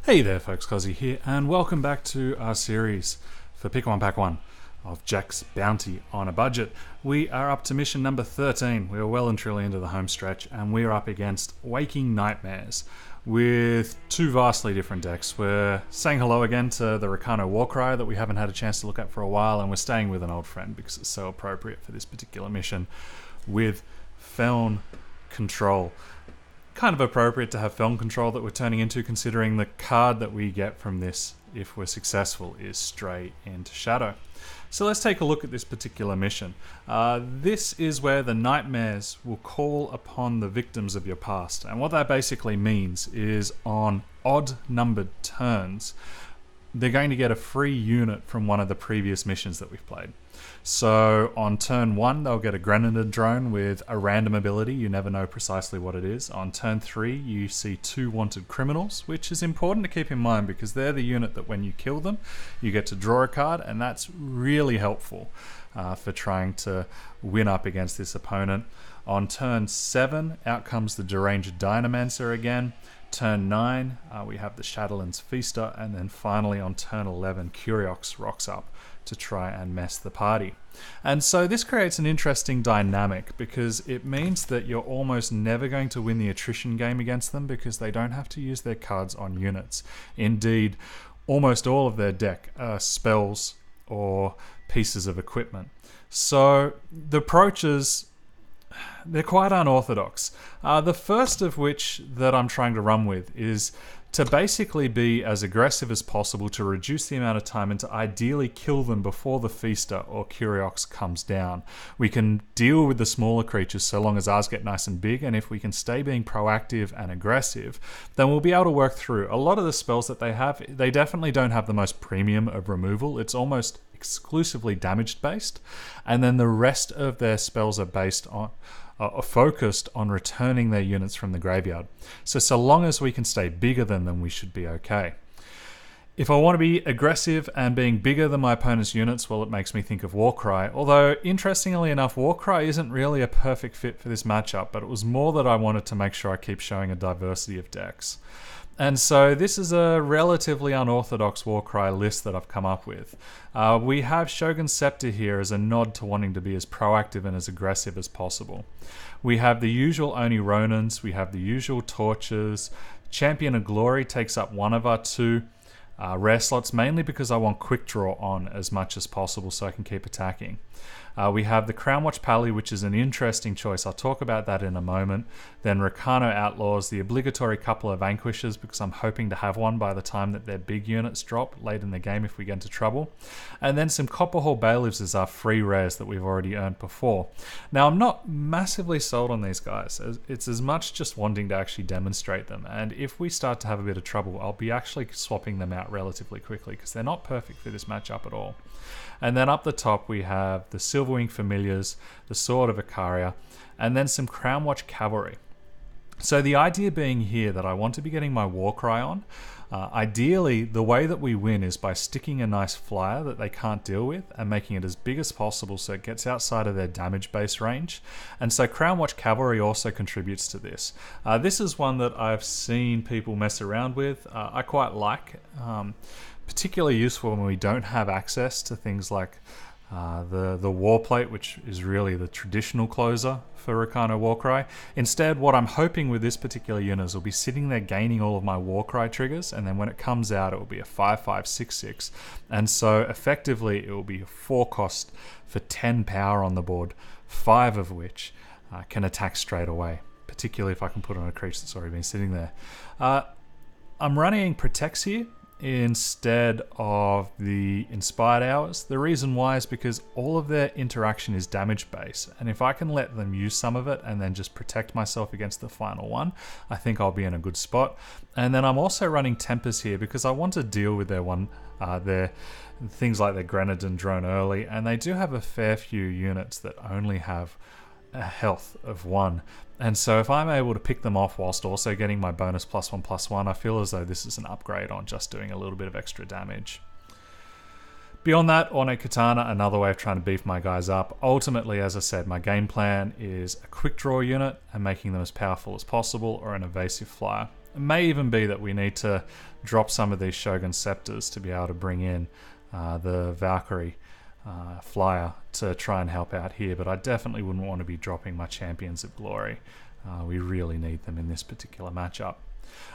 Hey there folks, Cozzy here, and welcome back to our series for Pick 1 Pack 1 of Jekk's Bounty on a Budget. We are up to mission number 13. We are well and truly into the home stretch, and we are up against Waking Nightmares with two vastly different decks. We're saying hello again to the Rakano Warcry that we haven't had a chance to look at for a while, and we're staying with an old friend because it's so appropriate for this particular mission with Feln Control. Kind of appropriate to have Feln Control that we're turning into, considering the card that we get from this, if we're successful, is Stray into Shadow. So let's take a look at this particular mission. This is where the nightmares will call upon the victims of your past. And what that basically means is on odd numbered turns, they're going to get a free unit from one of the previous missions that we've played. So on turn 1, they'll get a Grenadine drone with a random ability. You never know precisely what it is. On turn 3, you see 2 wanted criminals, which is important to keep in mind because they're the unit that when you kill them, you get to draw a card, and that's really helpful for trying to win up against this opponent. On turn 7, out comes the Deranged Dynamancer again. Turn 9, we have the Shadowlands Feaster, and then finally on turn 11, Curiox rocks up to try and mess the party. And so this creates an interesting dynamic because it means that you're almost never going to win the attrition game against them because they don't have to use their cards on units. Indeed, almost all of their deck are spells or pieces of equipment. So the approaches, they're quite unorthodox. The first of which that I'm trying to run with is to basically be as aggressive as possible to reduce the amount of time and to ideally kill them before the Feaster or Curiox comes down. We can deal with the smaller creatures so long as ours get nice and big, and if we can stay being proactive and aggressive, then we'll be able to work through. A lot of the spells that they have, they definitely don't have the most premium of removal. It's almost exclusively damage based, and then the rest of their spells are based on are focused on returning their units from the graveyard. So long as we can stay bigger than them, we should be okay. If I want to be aggressive and being bigger than my opponent's units, well, it makes me think of Warcry. Although, interestingly enough, Warcry isn't really a perfect fit for this matchup, but it was more that I wanted to make sure I keep showing a diversity of decks. And so this is a relatively unorthodox Warcry list that I've come up with. We have Shogun Scepter here as a nod to wanting to be as proactive and as aggressive as possible. We have the usual Oni Ronins, we have the usual Torches. Champion of Glory takes up one of our two rare slots, mainly because I want quick draw on as much as possible so I can keep attacking. We have the Crownwatch Paladin, which is an interesting choice. I'll talk about that in a moment. Then Rakano Outlaws, the obligatory couple of Vanquishes, because I'm hoping to have one by the time that their big units drop late in the game if we get into trouble. And then some Copperhall Bailiffs as our free rares that we've already earned before. Now, I'm not massively sold on these guys. It's as much just wanting to actually demonstrate them. And if we start to have a bit of trouble, I'll be actually swapping them out relatively quickly because they're not perfect for this matchup at all. And then up the top we have the Silverwing Familiars, the Sword of Icaria, and then some Crownwatch Cavalry. So the idea being here that I want to be getting my Warcry on. Ideally, the way that we win is by sticking a nice flyer that they can't deal with and making it as big as possible so it gets outside of their damage base range. And so Crownwatch Cavalry also contributes to this. This is one that I've seen people mess around with. I quite like. Particularly useful when we don't have access to things like the War Plate, which is really the traditional closer for Rakano Warcry. Instead, what I'm hoping with this particular unit is will be sitting there gaining all of my Warcry triggers, and then when it comes out, it will be a 5/5/6/6, and so effectively it will be a 4 cost for 10 power on the board, 5 of which can attack straight away, particularly if I can put on a creature that's already been sitting there. I'm running Protects here instead of the Inspired Hours. The reason why is because all of their interaction is damage based, and if I can let them use some of it and then just protect myself against the final one, I think I'll be in a good spot. And then I'm also running Tempers here because I want to deal with their things like their Grenadine drone early, and they do have a fair few units that only have a health of 1. And so if I'm able to pick them off whilst also getting my bonus +1/+1, I feel as though this is an upgrade on just doing a little bit of extra damage. Beyond that, Ornate Katana, another way of trying to beef my guys up. Ultimately, as I said, my game plan is a quick draw unit and making them as powerful as possible, or an evasive flyer. It may even be that we need to drop some of these Shogun Scepters to be able to bring in the Valkyrie flyer to try and help out here, but I definitely wouldn't want to be dropping my Champions of Glory. We really need them in this particular matchup.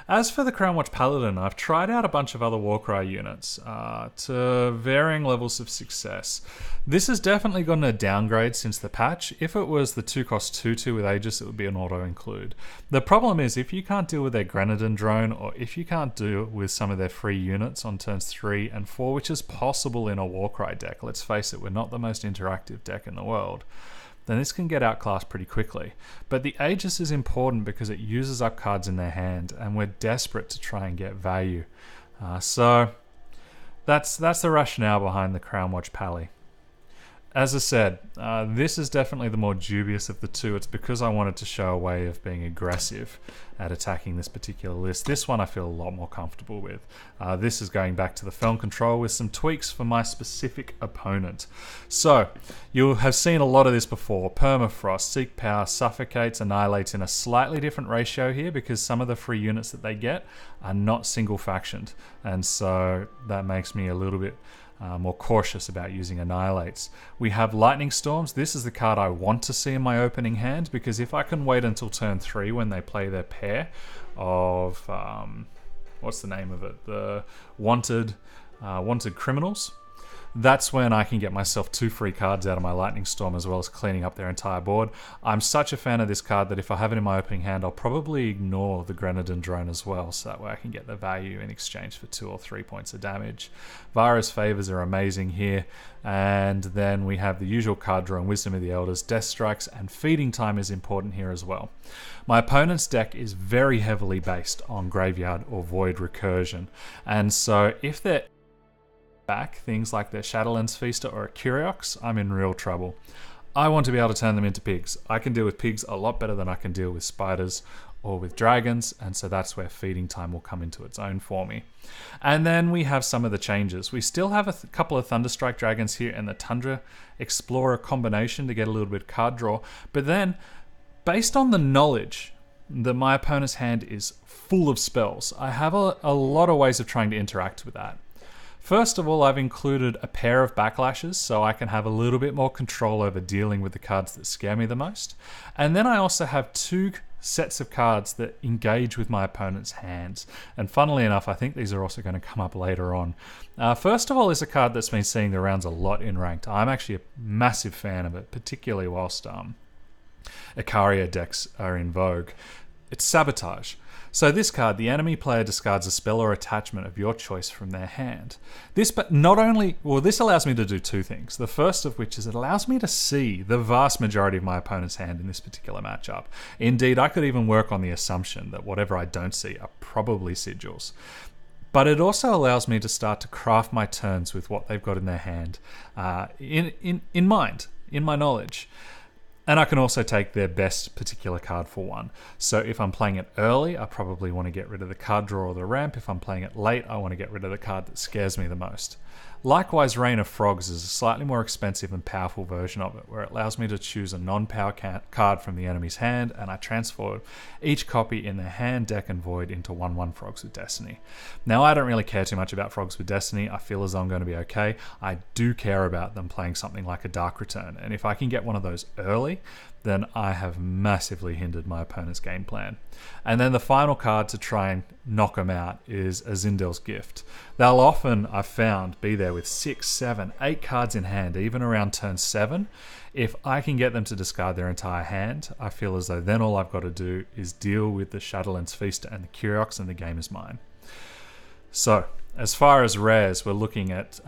As for the Crownwatch Paladin, I've tried out a bunch of other Warcry units to varying levels of success. This has definitely gotten a downgrade since the patch. If it was the 2-cost 2/2 with Aegis, it would be an auto-include. The problem is if you can't deal with their Grenadin drone, or if you can't deal with some of their free units on turns 3 and 4, which is possible in a Warcry deck, let's face it, we're not the most interactive deck in the world, then this can get outclassed pretty quickly. But the Aegis is important because it uses up cards in their hand, and we're desperate to try and get value. So that's the rationale behind the Crownwatch Pally. As I said, this is definitely the more dubious of the two. It's because I wanted to show a way of being aggressive at attacking this particular list. This one I feel a lot more comfortable with. This is going back to the Feln Control with some tweaks for my specific opponent. So, you'll have seen a lot of this before. Permafrost, Seek Power, Suffocates, Annihilates in a slightly different ratio here because some of the free units that they get are not single factioned. And so that makes me a little bit more cautious about using Annihilates. We have Lightning Storms. This is the card I want to see in my opening hand, because if I can wait until turn 3 when they play their pair of what's the name of it? The Wanted Criminals. That's when I can get myself 2 free cards out of my Lightning Storm, as well as cleaning up their entire board. I'm such a fan of this card that if I have it in my opening hand, I'll probably ignore the Grenadin drone as well, so that way I can get the value in exchange for 2 or 3 points of damage. Vara's Favors are amazing here, and then we have the usual card draw and Wisdom of the Elders. Death Strikes and Feeding Time is important here as well. My opponent's deck is very heavily based on Graveyard or Void Recursion, and so if they're back things like their Shadowlands Feaster or a Curiox, I'm in real trouble. I want to be able to turn them into pigs. I can deal with pigs a lot better than I can deal with spiders or with dragons, and so that's where Feeding Time will come into its own for me. And then we have some of the changes. We still have a couple of Thunderstrike Dragons here and the Tundra Explorer combination to get a little bit of card draw, but then based on the knowledge that my opponent's hand is full of spells, I have a lot of ways of trying to interact with that. First of all, I've included a pair of backlashes so I can have a little bit more control over dealing with the cards that scare me the most. And then I also have 2 sets of cards that engage with my opponent's hands. And funnily enough, I think these are also going to come up later on. First of all is a card that's been seeing the rounds a lot in Ranked. I'm actually a massive fan of it, particularly whilst Icaria decks are in vogue. It's Sabotage. So this card, the enemy player discards a spell or attachment of your choice from their hand. This allows me to do 2 things. The first of which is it allows me to see the vast majority of my opponent's hand in this particular matchup. Indeed, I could even work on the assumption that whatever I don't see are probably sigils. But it also allows me to start to craft my turns with what they've got in their hand in mind, in my knowledge. And I can also take their best particular card for one. So if I'm playing it early, I probably want to get rid of the card draw or the ramp. If I'm playing it late, I want to get rid of the card that scares me the most. Likewise, Rain of Frogs is a slightly more expensive and powerful version of it, where it allows me to choose a non-power card from the enemy's hand, and I transfer each copy in their hand, deck, and void into 1/1 Frogs with Destiny. Now, I don't really care too much about Frogs with Destiny. I feel as though I'm going to be okay. I do care about them playing something like a Dark Return, and if I can get one of those early, then I have massively hindered my opponent's game plan. And then the final card to try and knock them out is Azindel's Gift. They'll often, I've found, be there with 6, 7, 8 cards in hand, even around turn 7. If I can get them to discard their entire hand, I feel as though then all I've got to do is deal with the Shadowlands Feaster and the Curiox, and the game is mine. So, as far as rares, we're looking at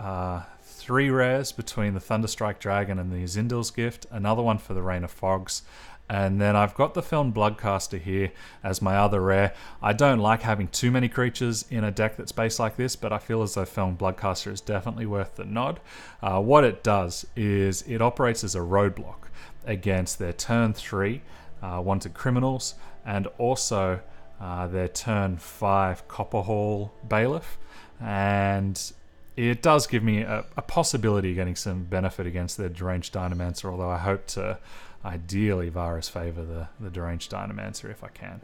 3 rares between the Thunderstrike Dragon and the Azindel's Gift, another one for the Rain of Frogs, and then I've got the Feln Bloodcaster here as my other rare. I don't like having too many creatures in a deck that's based like this, but I feel as though Feln Bloodcaster is definitely worth the nod. What it does is it operates as a roadblock against their turn 3 Wanted Criminals, and also their turn 5 Copperhall Bailiff, and it does give me a possibility of getting some benefit against their Deranged Dynamancer, although I hope to ideally Vara's favour the Deranged Dynamancer if I can.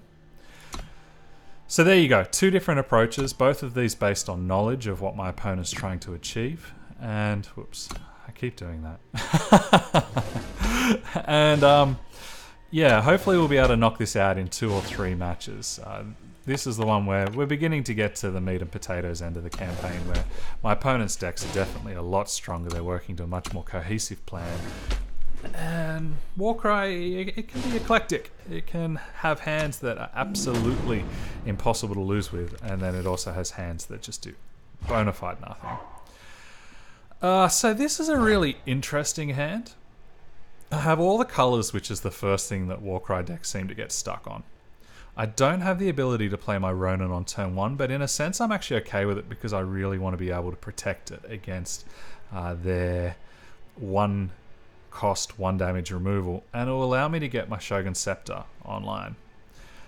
So there you go, 2 different approaches, both of these based on knowledge of what my opponent's trying to achieve. And, whoops, I keep doing that. And, yeah, hopefully we'll be able to knock this out in 2 or 3 matches. This is the one where we're beginning to get to the meat and potatoes end of the campaign, where my opponent's decks are definitely a lot stronger. They're working to a much more cohesive plan. And Warcry, it can be eclectic. It can have hands that are absolutely impossible to lose with, and then it also has hands that just do bona fide nothing. So this is a really interesting hand. I have all the colours, which is the first thing that Warcry decks seem to get stuck on. I don't have the ability to play my Ronin on turn 1, but in a sense I'm actually okay with it because I really want to be able to protect it against their 1 cost 1 damage removal, and it will allow me to get my Shogun Scepter online.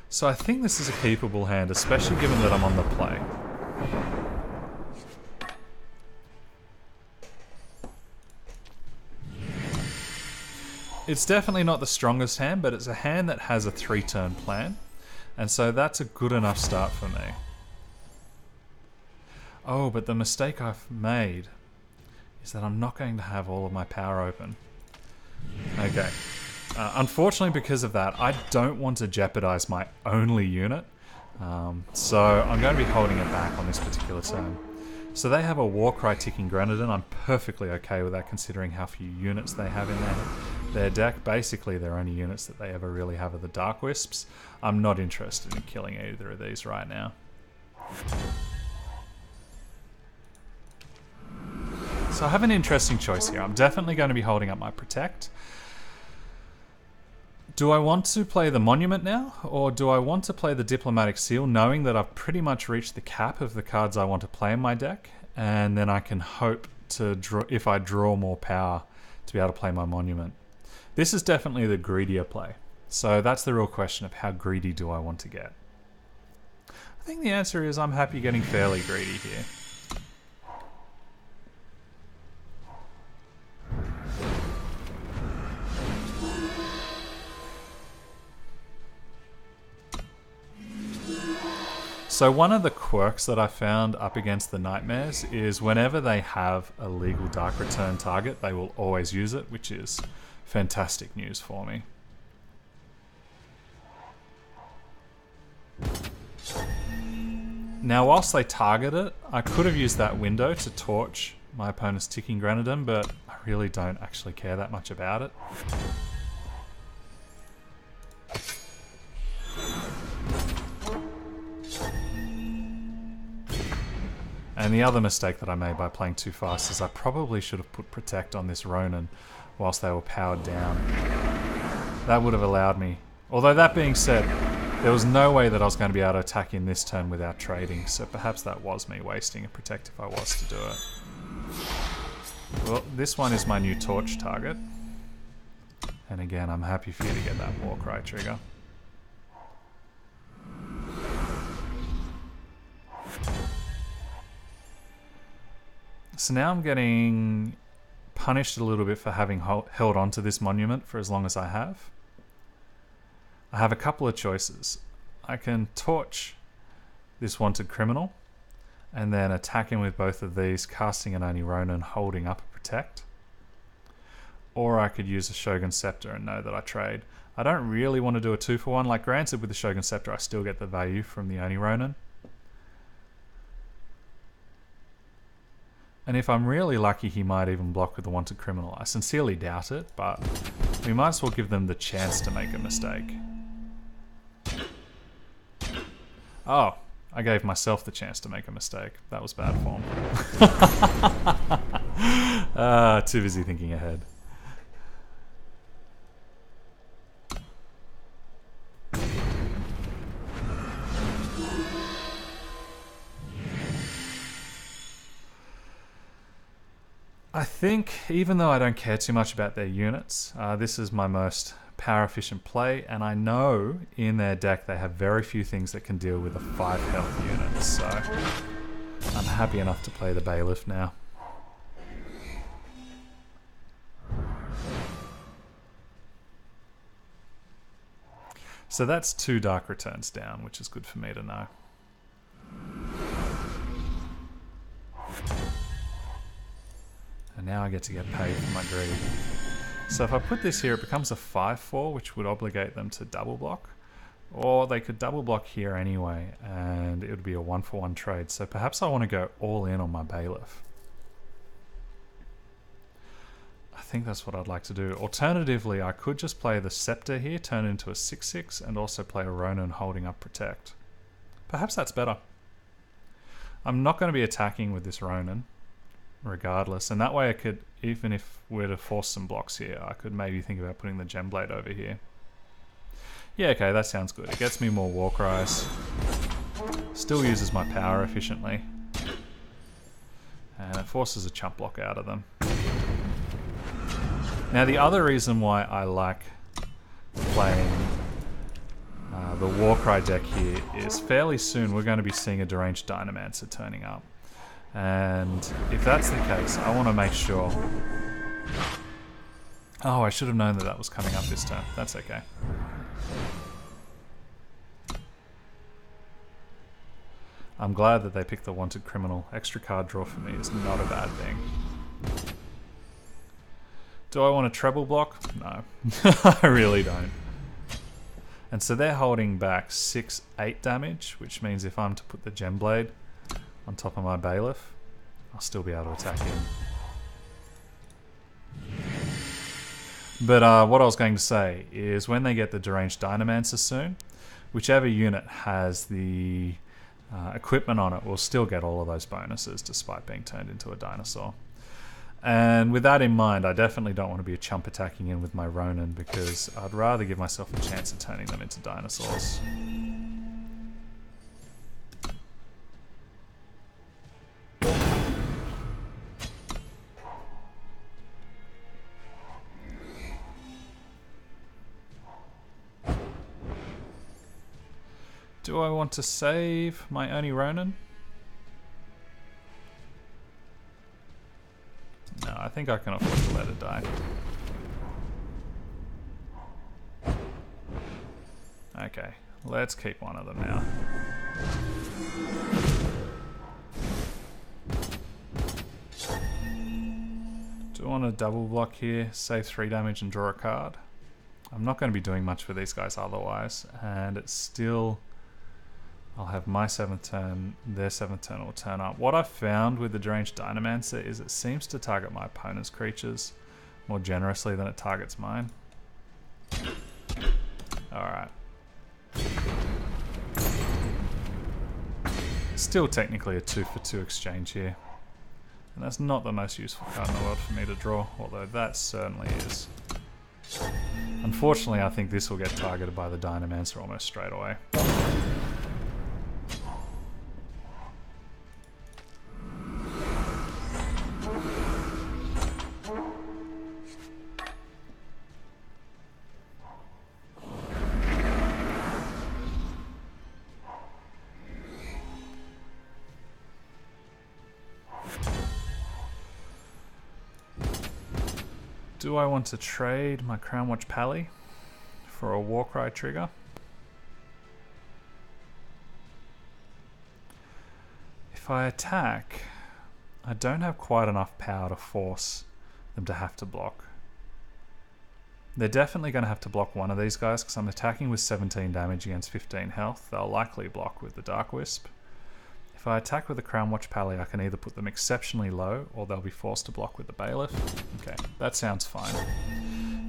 So I think this is a keepable hand, especially given that I'm on the play. It's definitely not the strongest hand, but it's a hand that has a 3-turn plan, and so that's a good enough start for me. Oh, but the mistake I've made is that I'm not going to have all of my power open. Okay. Unfortunately, because of that, I don't want to jeopardize my only unit, so I'm going to be holding it back on this particular turn. So they have a Warcry ticking Grenadin. I'm perfectly okay with that considering how few units they have in their deck. Basically, their only units that they ever really have are the Dark Wisps. I'm not interested in killing either of these right now. So I have an interesting choice here. I'm definitely going to be holding up my Protect. Do I want to play the Monument now, or do I want to play the Diplomatic Seal, knowing that I've pretty much reached the cap of the cards I want to play in my deck, and then I can hope to draw, if I draw more power, to be able to play my Monument? This is definitely the greedier play. So that's the real question of how greedy do I want to get? I think the answer is I'm happy getting fairly greedy here. So one of the quirks that I found up against the Nightmares is whenever they have a legal Dark Return target, they will always use it, which is fantastic news for me. Now, whilst they target it, I could have used that window to torch my opponent's ticking Grenadin, but I really don't actually care that much about it. And the other mistake that I made by playing too fast is I probably should have put Protect on this Ronin whilst they were powered down. That would have allowed me... Although that being said, there was no way that I was going to be able to attack in this turn without trading, so perhaps that was me wasting a Protect if I was to do it. Well, this one is my new Torch target. And again, I'm happy for you to get that Warcry trigger. So now I'm getting punished a little bit for having held on to this Monument for as long as I have. I have a couple of choices. I can torch this Wanted Criminal and then attack him with both of these, casting an Oni Ronin, holding up a Protect. Or I could use a Shogun Scepter and know that I trade. I don't really want to do a 2-for-1. Like, granted, with the Shogun Scepter I still get the value from the Oni Ronin. And if I'm really lucky, he might even block with the Wanted Criminal. I sincerely doubt it, but we might as well give them the chance to make a mistake. Oh, I gave myself the chance to make a mistake. That was bad form. Too busy thinking ahead. I think, even though I don't care too much about their units, this is my most power efficient play, and I know in their deck they have very few things that can deal with a 5 health unit, so I'm happy enough to play the Bailiff now. So that's 2 Dark Returns down, which is good for me to know. now I get to get paid for my greed. So if I put this here, it becomes a 5-4, which would obligate them to double block. Or they could double block here anyway, and it would be a 1-for-1 trade. So perhaps I want to go all in on my Bailiff. I think that's what I'd like to do. Alternatively, I could just play the Scepter here, turn it into a 6-6, and also play a Ronin holding up Protect. Perhaps that's better. I'm not going to be attacking with this Ronin, regardless. And that way I could, even if we're to force some blocks here, I could maybe think about putting the Gemblade over here. Yeah, okay, that sounds good. It gets me more Warcries. Still uses my power efficiently. And it forces a chump block out of them. Now the other reason why I like playing the Warcry deck here is fairly soon we're going to be seeing a Deranged Dynamancer turning up. And if that's the case, I want to make sure... Oh, I should have known that that was coming up this turn. That's okay. I'm glad that they picked the Wanted Criminal. Extra card draw for me is not a bad thing. Do I want a treble block? No. I really don't. And so they're holding back 6-8 damage, which means if I'm to put the Gemblade on top of my Bailiff, I'll still be able to attack him. But what I was going to say is when they get the Deranged Dynamancer soon, whichever unit has the equipment on it will still get all of those bonuses despite being turned into a dinosaur. And with that in mind, I definitely don't want to be a chump attacking in with my Ronin because I'd rather give myself a chance of turning them into dinosaurs. Do I want to save my Oni Ronin? No, I think I can afford to let it die. Okay, let's keep one of them now. Do I want to double block here, save 3 damage and draw a card? I'm not going to be doing much for these guys otherwise, and it's still... I'll have my 7th turn, their 7th turn will turn up. What I've found with the Deranged Dynamancer is it seems to target my opponent's creatures more generously than it targets mine. Alright. Still technically a 2-for-2 exchange here. And that's not the most useful card in the world for me to draw, although that certainly is. Unfortunately, I think this will get targeted by the Dynamancer almost straight away. Do I want to trade my Crownwatch Pally for a Warcry trigger? If I attack, I don't have quite enough power to force them to have to block. They're definitely going to have to block one of these guys because I'm attacking with 17 damage against 15 health. They'll likely block with the Dark Wisp. If I attack with the Crownwatch Pally, I can either put them exceptionally low or they'll be forced to block with the Bailiff. Okay, that sounds fine.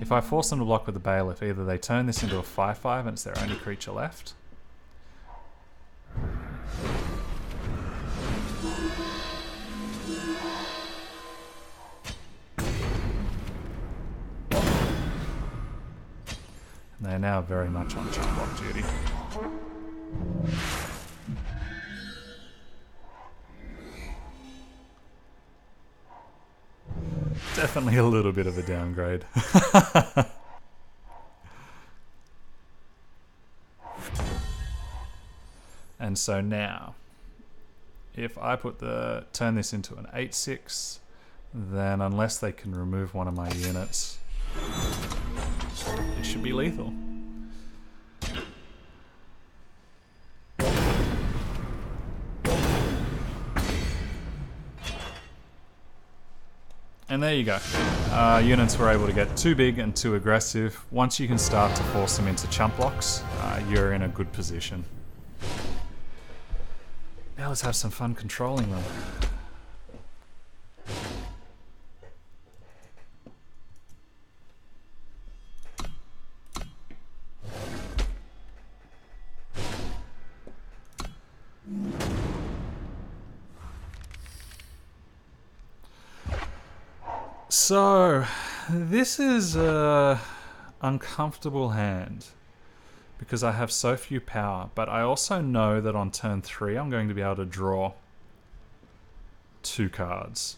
If I force them to block with the Bailiff, either they turn this into a 5-5 and it's their only creature left. And they're now very much on chump block duty. Definitely a little bit of a downgrade. And so now, if I turn this into an 8-6, then unless they can remove one of my units, it should be lethal. And there you go. Units were able to get too big and too aggressive. Once you can start to force them into chump blocks, you're in a good position. Now let's have some fun controlling them. So, this is an uncomfortable hand because I have so few power, but I also know that on turn 3 I'm going to be able to draw 2 cards.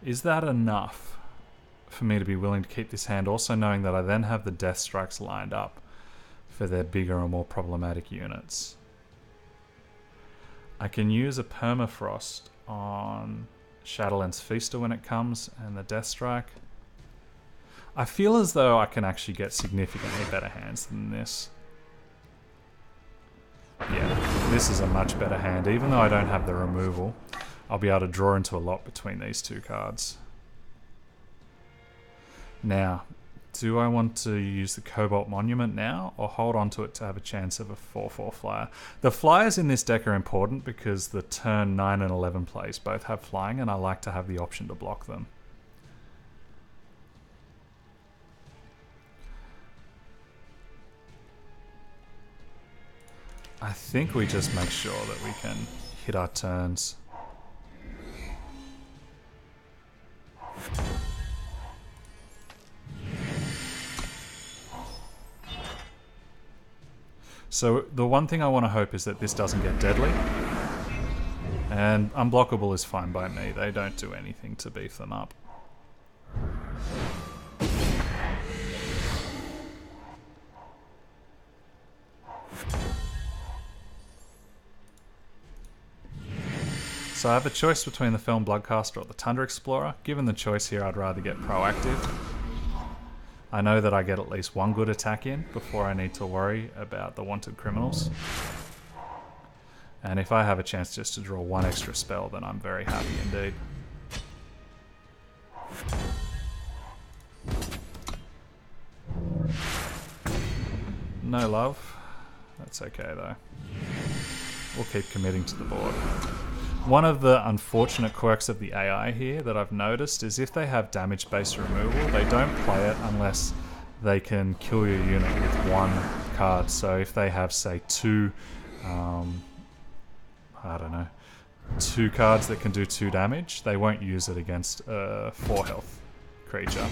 Is that enough for me to be willing to keep this hand, also knowing that I then have the Death Strikes lined up for their bigger or more problematic units? I can use a Permafrost on Shadowlands Feaster when it comes, and the Death Strike. I feel as though I can actually get significantly better hands than this. Yeah, this is a much better hand. Even though I don't have the removal, I'll be able to draw into a lot between these 2 cards. Now, do I want to use the Cobalt Monument now, or hold on to it to have a chance of a 4/4 flyer? The flyers in this deck are important because the turn 9 and 11 plays both have flying, and I like to have the option to block them. I think we just make sure that we can hit our turns. So the one thing I want to hope is that this doesn't get deadly. And unblockable is fine by me. They don't do anything to beef them up. So I have a choice between the Feln Bloodcaster or the Tundra Explorer. Given the choice here, I'd rather get proactive. I know that I get at least 1 good attack in before I need to worry about the wanted criminals. And if I have a chance just to draw 1 extra spell, then I'm very happy indeed. No love. That's okay though. We'll keep committing to the board. One of the unfortunate quirks of the AI here that I've noticed is if they have damage-based removal, they don't play it unless they can kill your unit with 1 card. So if they have, say, 2, I don't know, 2 cards that can do 2 damage, they won't use it against a 4 health creature.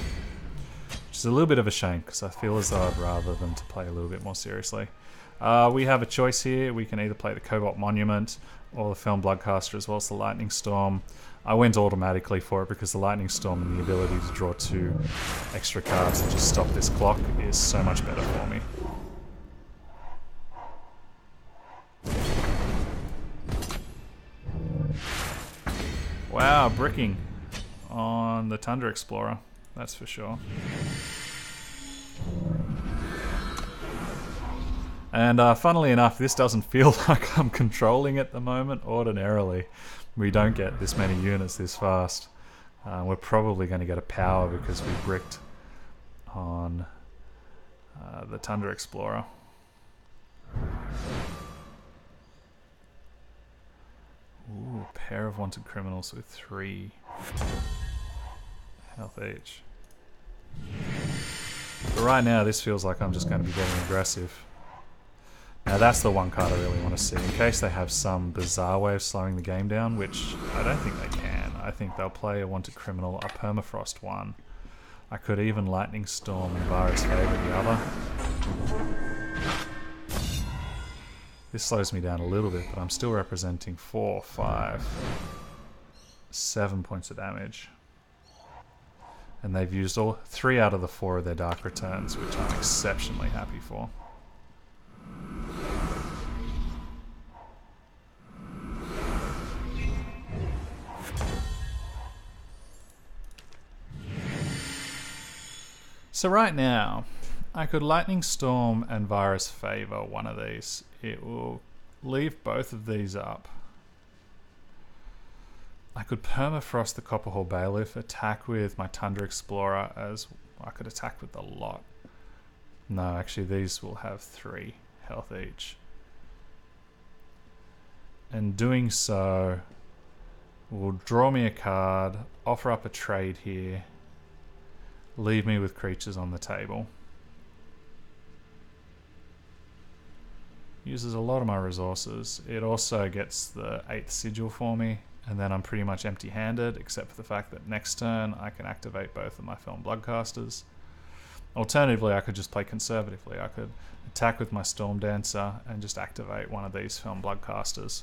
Which is a little bit of a shame, because I feel as though I'd rather them to play a little bit more seriously. We have a choice here. We can either play the Cobalt Monument or the Feln Bloodcaster as well as the Lightning Storm. I went automatically for it because the Lightning Storm and the ability to draw 2 extra cards and just stop this clock is so much better for me. Wow, bricking on the Tundra Explorer, that's for sure. And funnily enough, this doesn't feel like I'm controlling at the moment. Ordinarily, we don't get this many units this fast. We're probably going to get a power because we bricked on the Tundra Explorer. Ooh, pair of wanted criminals with 3 health each. But right now, this feels like I'm just going to be getting aggressive. Now that's the one card I really want to see, in case they have some bizarre way of slowing the game down, which I don't think they can. I think they'll play a wanted criminal, a Permafrost one. I could even Lightning Storm and Vara's Favor the other. This slows me down a little bit, but I'm still representing 4, 5, 7 points of damage. And they've used all 3 out of the 4 of their Dark Returns, which I'm exceptionally happy for. So right now, I could Lightning Storm and Vara's Favor one of these. It will leave both of these up. I could Permafrost the Copperhall Bailiff, attack with my Tundra Explorer, as I could attack with the lot. No, actually these will have 3 health each. And doing so will draw me a card, offer up a trade here, leave me with creatures on the table. Uses a lot of my resources. It also gets the 8th Sigil for me, and then I'm pretty much empty-handed, except for the fact that next turn I can activate both of my Feln Bloodcasters. Alternatively, I could just play conservatively. I could attack with my Storm Dancer and just activate one of these Feln Bloodcasters.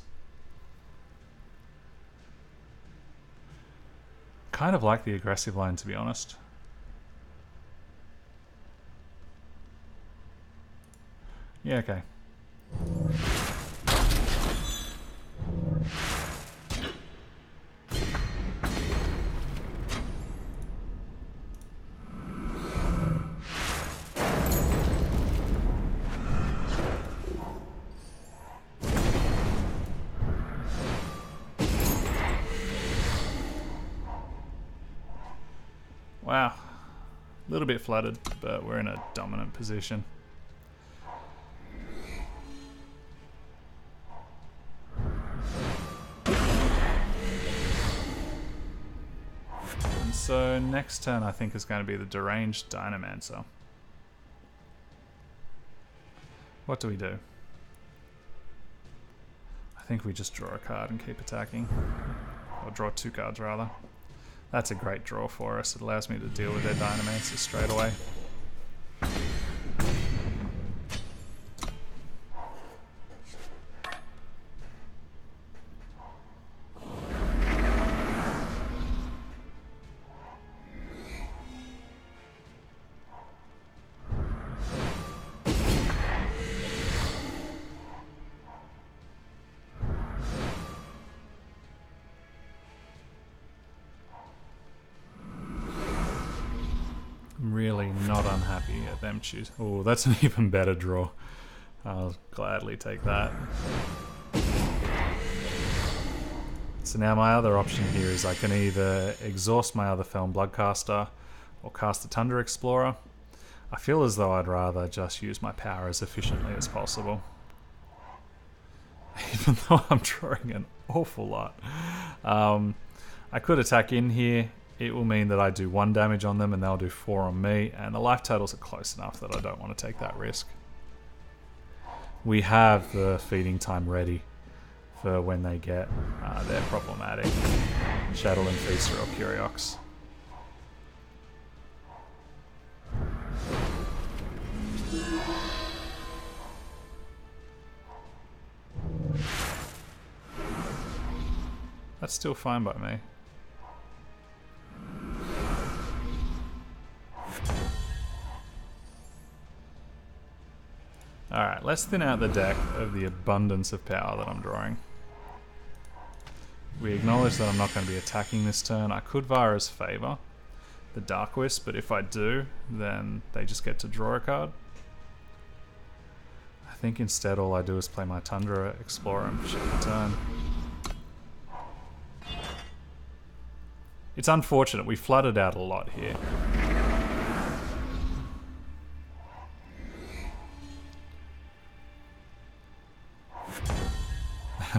Kind of like the aggressive line, to be honest. Yeah, okay. Wow. A little bit flooded, but we're in a dominant position. And so next turn I think is going to be the deranged Dynamancer. What do we do? I think we just draw a card and keep attacking. Or draw 2 cards rather. That's a great draw for us. It allows me to deal with their Dynamancers straight away. Really not unhappy at them choosing. Oh, that's an even better draw. I'll gladly take that. So now my other option here is I can either exhaust my other Feln Bloodcaster or cast the Tundra Explorer. I feel as though I'd rather just use my power as efficiently as possible. Even though I'm drawing an awful lot. I could attack in here. It will mean that I do 1 damage on them and they'll do 4 on me, and the life totals are close enough that I don't want to take that risk. We have the feeding time ready for when they get their problematic Shadowland Feaster or Curiox. That's still fine by me. Alright, let's thin out the deck of the abundance of power that I'm drawing. We acknowledge that I'm not going to be attacking this turn. I could Vara's Favor the Dark Wisp, but if I do, then they just get to draw a card. I think instead all I do is play my Tundra Explorer and ship the turn. It's unfortunate, we flooded out a lot here.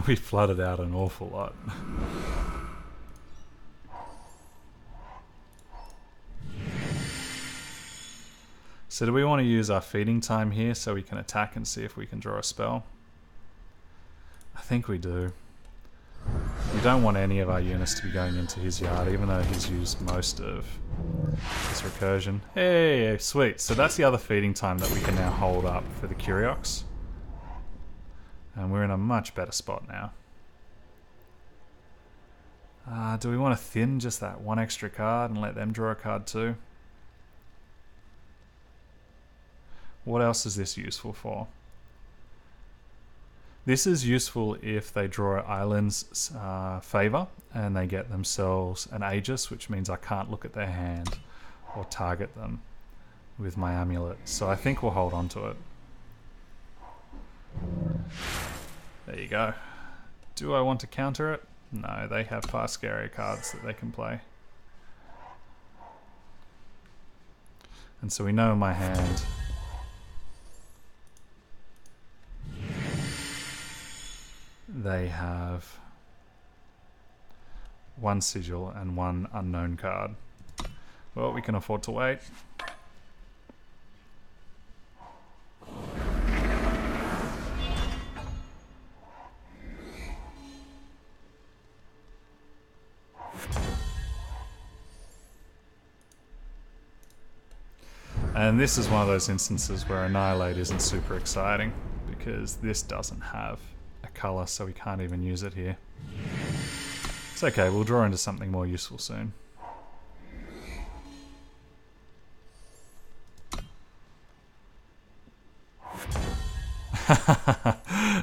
We flooded out an awful lot. So do we want to use our feeding time here so we can attack and see if we can draw a spell? I think we do. We don't want any of our units to be going into his yard, even though he's used most of his recursion. Hey, sweet. So that's the other feeding time that we can now hold up for the Curiox. And we're in a much better spot now. Do we want to thin just that 1 extra card and let them draw a card too? What else is this useful for? This is useful if they draw Island's Favor and they get themselves an Aegis, which means I can't look at their hand or target them with my amulet. So I think we'll hold on to it. There you go. Do I want to counter it? No, they have far scarier cards that they can play. And so we know in my hand they have one Sigil and one unknown card. Well, we can afford to wait. And this is one of those instances where Annihilate isn't super exciting because this doesn't have a colour, so we can't even use it here. It's okay, we'll draw into something more useful soon.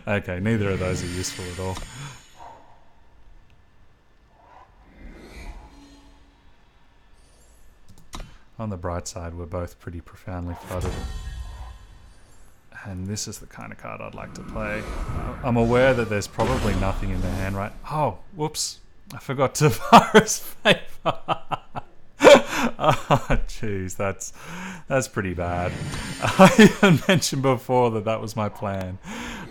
Okay, neither of those are useful at all. On the bright side, we're both pretty profoundly flooded. And this is the kind of card I'd like to play. I'm aware that there's probably nothing in the hand, right? Oh, whoops. I forgot to Tavares Favor. Oh, jeez, that's pretty bad. I even mentioned before that was my plan.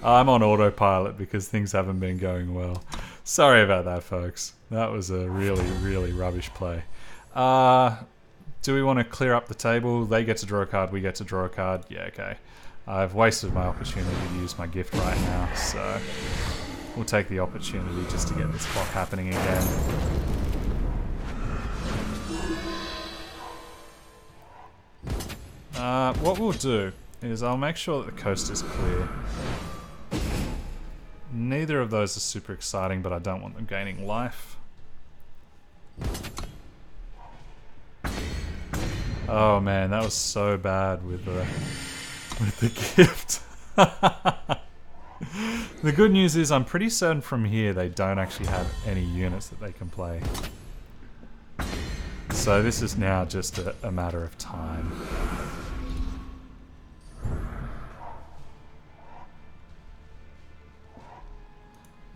I'm on autopilot because things haven't been going well. Sorry about that, folks. That was a really, really rubbish play. Do we want to clear up the table? They get to draw a card, we get to draw a card. Yeah, okay. I've wasted my opportunity to use my gift right now, so we'll take the opportunity just to get this clock happening again. What we'll do is I'll make sure that the coast is clear. Neither of those are super exciting, but I don't want them gaining life. Oh man, that was so bad with the gift. The good news is I'm pretty certain from here they don't actually have any units that they can play. So this is now just a matter of time.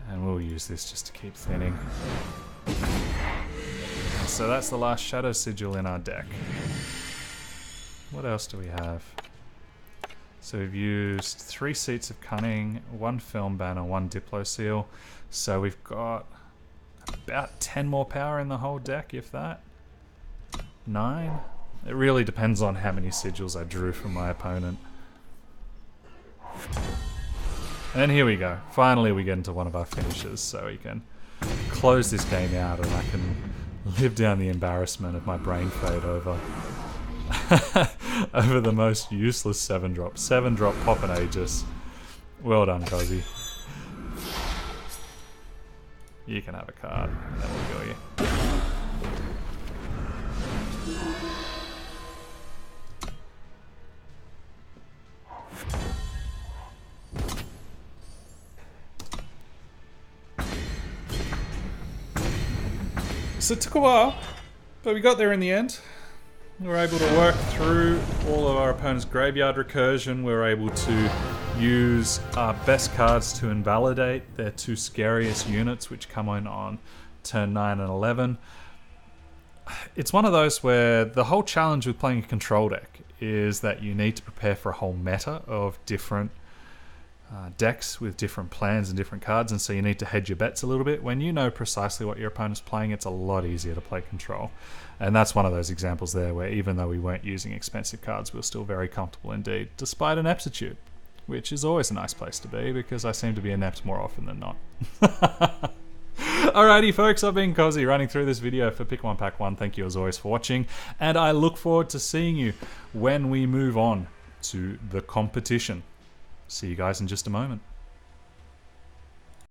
And we'll use this just to keep thinning. So that's the last Shadow Sigil in our deck. What else do we have? So we've used 3 Seats of Cunning, 1 Film Banner, 1 Diplo Seal. So we've got about 10 more power in the whole deck, if that. 9? It really depends on how many sigils I drew from my opponent. And here we go. Finally we get into one of our finishes, so we can close this game out and I can live down the embarrassment of my brain fade over over the most useless 7-drop. 7-drop Pop and Aegis. Well done, Cozzy. You can have a card, and then we'll kill you. So it took a while, but we got there in the end. We were able to work through all of our opponent's graveyard recursion. We were able to use our best cards to invalidate their 2 scariest units, which come in on turn 9 and 11. It's one of those where the whole challenge with playing a control deck is that you need to prepare for a whole meta of different decks with different plans and different cards, and so you need to hedge your bets a little bit. When you know precisely what your opponent's playing, it's a lot easier to play control. And that's one of those examples there where even though we weren't using expensive cards, we were still very comfortable indeed, despite ineptitude, which is always a nice place to be because I seem to be inept more often than not. Alrighty folks, I've been Cozzy running through this video for Pick 1 Pack 1. Thank you as always for watching, and I look forward to seeing you when we move on to the competition. See you guys in just a moment.